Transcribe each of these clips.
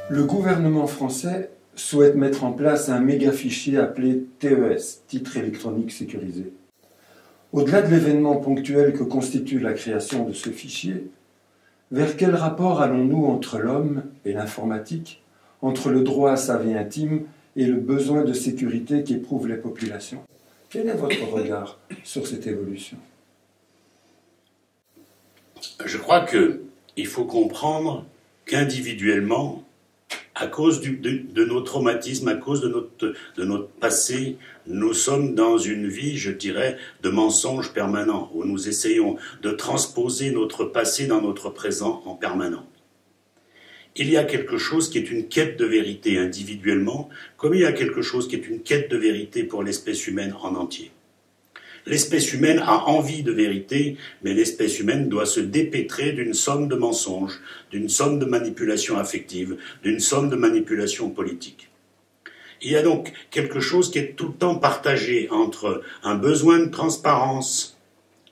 Le gouvernement français souhaite mettre en place un méga fichier appelé TES, titre électronique sécurisé. Au-delà de l'événement ponctuel que constitue la création de ce fichier, vers quel rapport allons-nous entre l'homme et l'informatique, entre le droit à sa vie intime et le besoin de sécurité qu'éprouvent les populations? Quel est votre regard sur cette évolution? Je crois qu'il faut comprendre qu'individuellement, à cause de nos traumatismes, à cause de notre passé, nous sommes dans une vie, je dirais, de mensonges permanents, où nous essayons de transposer notre passé dans notre présent en permanent. Il y a quelque chose qui est une quête de vérité individuellement, comme il y a quelque chose qui est une quête de vérité pour l'espèce humaine en entier. L'espèce humaine a envie de vérité, mais l'espèce humaine doit se dépêtrer d'une somme de mensonges, d'une somme de manipulations affectives, d'une somme de manipulations politiques. Il y a donc quelque chose qui est tout le temps partagé entre un besoin de transparence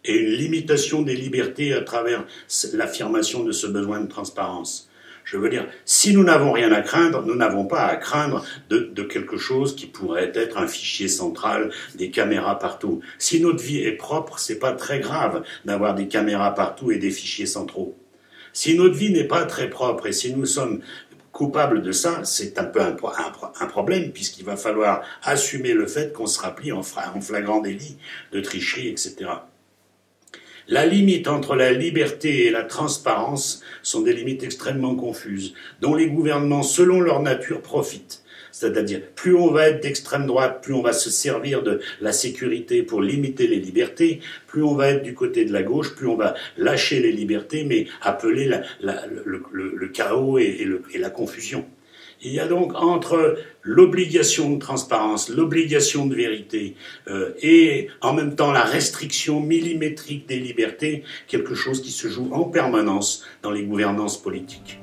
et une limitation des libertés à travers l'affirmation de ce besoin de transparence. Je veux dire, si nous n'avons rien à craindre, nous n'avons pas à craindre de quelque chose qui pourrait être un fichier central, des caméras partout. Si notre vie est propre, c'est pas très grave d'avoir des caméras partout et des fichiers centraux. Si notre vie n'est pas très propre et si nous sommes coupables de ça, c'est un peu un problème, puisqu'il va falloir assumer le fait qu'on sera pris en flagrant délit de tricherie, etc. La limite entre la liberté et la transparence sont des limites extrêmement confuses, dont les gouvernements, selon leur nature, profitent. C'est-à-dire, plus on va être d'extrême droite, plus on va se servir de la sécurité pour limiter les libertés, plus on va être du côté de la gauche, plus on va lâcher les libertés, mais appeler le chaos et la confusion. Il y a donc entre l'obligation de transparence, l'obligation de vérité et en même temps la restriction millimétrique des libertés, quelque chose qui se joue en permanence dans les gouvernances politiques.